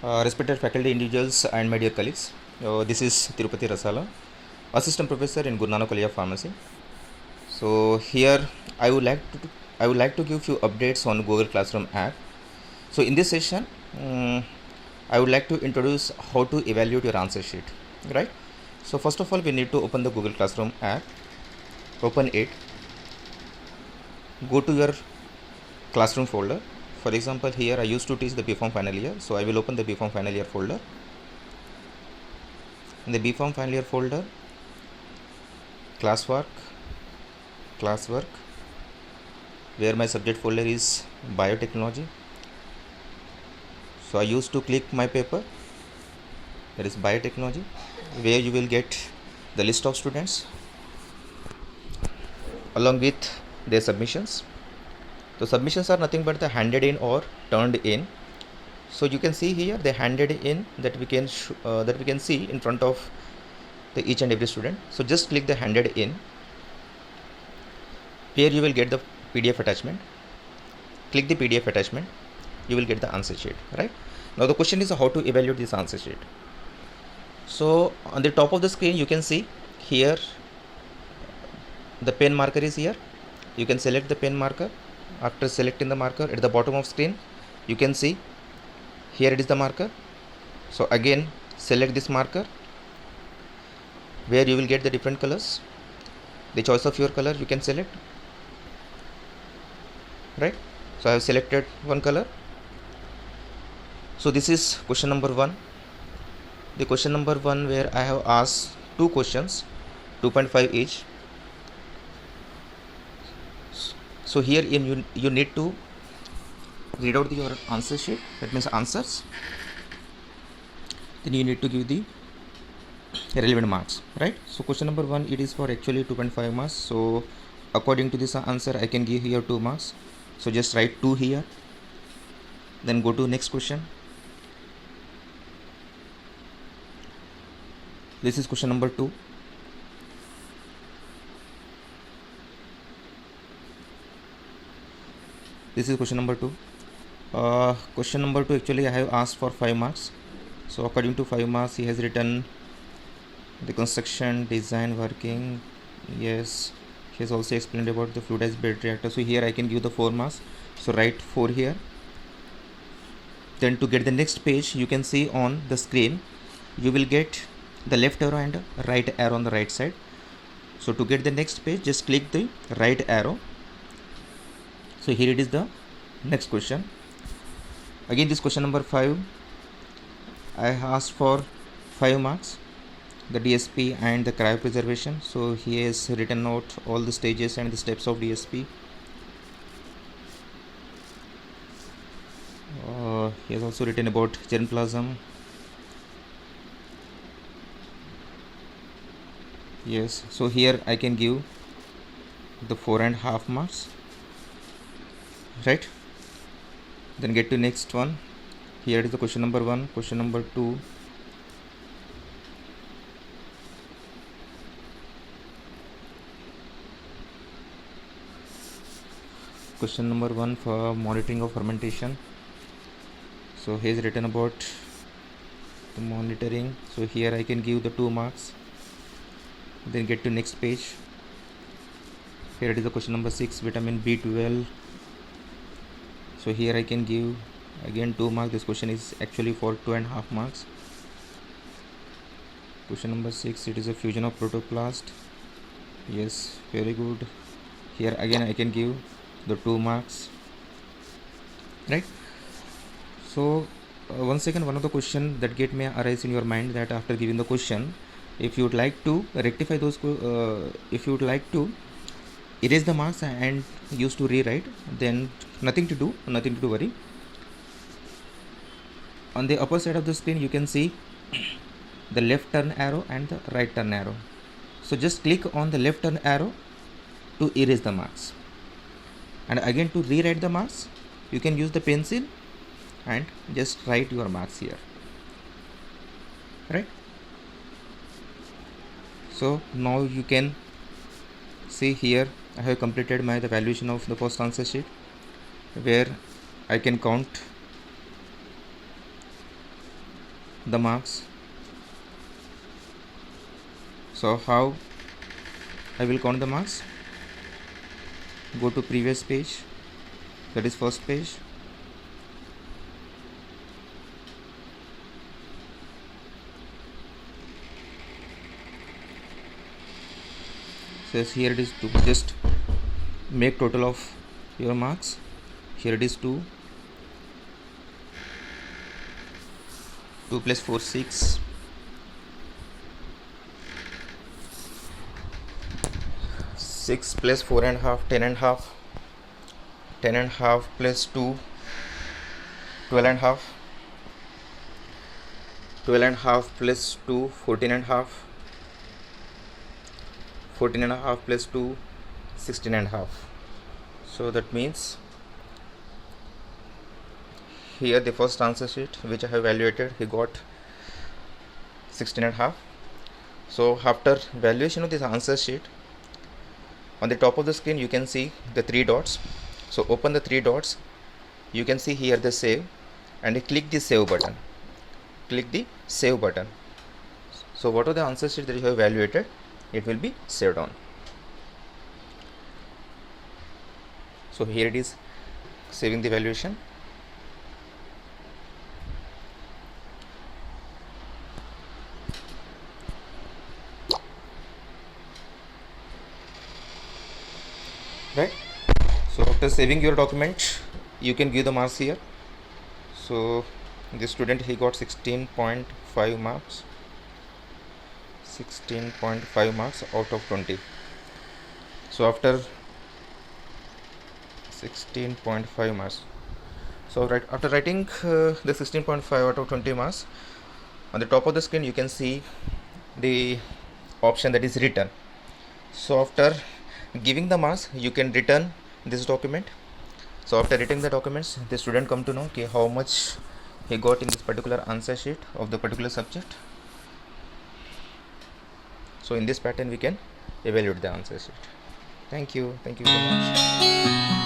Respected faculty individuals and my dear colleagues, this is Tirupati Rasala, Assistant Professor in Guru Nanak College of Pharmacy. So here I would like to give few updates on Google Classroom app. So in this session, I would like to introduce how to evaluate your answer sheet, right? So first of all, we need to open the Google Classroom app, open it, go to your classroom folder. For example, here I used to teach the BPharm final year, so I will open the BPharm final year folder. In the BPharm final year folder, classwork, where my subject folder is biotechnology. So I used to click my paper, that is biotechnology, where you will get the list of students along with their submissions. The submissions are nothing but the handed in or turned in. So you can see here they handed in that we can see in front of the each and every student. So just click the handed in. Here you will get the PDF attachment. Click the PDF attachment. You will get the answer sheet, right? Now the question is how to evaluate this answer sheet. So on the top of the screen you can see here the pen marker is here. You can select the pen marker. After selecting the marker, at the bottom of screen you can see here it is the marker. So again select this marker, where you will get the different colors. The choice of your color you can select, right? So I have selected one color. So this is question number 1. The question number 1 where I have asked 2 questions, 2.5 each. So here you need to read out your answer sheet, that means answers. Then you need to give the relevant marks, right? So question number 1, it is for actually 2.5 marks. So according to this answer I can give here 2 marks. So just write 2 here, then go to next question. This is question number 2. This is question number 2. Question number 2 actually I have asked for 5 marks. So according to 5 marks he has written the construction, design, working. Yes, he has also explained about the fluidized bed reactor. So here I can give the 4 marks. So write 4 here. Then to get the next page, you can see on the screen you will get the left arrow and right arrow on the right side. So to get the next page, just click the right arrow. So here it is the next question. Again this question number 5, I asked for 5 marks, the DSP and the cryopreservation. So he has written out all the stages and the steps of DSP. He has also written about germplasm. Yes, so here I can give the 4.5 marks, right? Then get to next one. Here is the question number 1, question number 2. Question number 1 for monitoring of fermentation. So he has written about the monitoring. So here I can give the 2 marks. Then get to next page. Here it is the question number 6, vitamin B12. So here I can give again 2 marks. This question is actually for 2.5 marks. Question number 6, it is a fusion of protoplast. Yes, very good. Here again I can give the 2 marks, right? So once again, one of the question that may arise in your mind, that after giving the question, if you would like to rectify those if you would like to erase the marks and use to rewrite, then nothing to worry. On the upper side of the screen you can see the left turn arrow and the right turn arrow. So just click on the left turn arrow to erase the marks, and again to rewrite the marks you can use the pencil and just write your marks here, right? So now you can see here I have completed the evaluation of the first answer sheet, where I can count the marks. So how I will count the marks? Go to previous page, that is first page. Says here it is 2. Just make total of your marks. Here it is 2. 2 plus 4 6. 6 plus 4 and half 10 and half. 10 and half plus 2 12 and half. 12 and half plus 2 14 and half. 14 and a half plus 2 16 and half. So that means here the first answer sheet which I have evaluated, he got 16 and half. So after valuation of this answer sheet, on the top of the screen you can see the 3 dots. So open the 3 dots, you can see here the save, and you click the save button. Click the save button. So what are the answer sheet that you have evaluated, it will be saved on. So here it is saving the valuation. Right. So after saving your document, you can give the marks here. So the student, he got 16.5 marks. 16.5 marks out of 20. So after 16.5 marks, so after writing the 16.5 out of 20 marks, on the top of the screen you can see the option that is return. So after giving the marks, you can return this document. So after returning the documents, the student come to know how much he got in this particular answer sheet of the particular subject. So in this pattern we can evaluate the answer sheet. Thank you so much.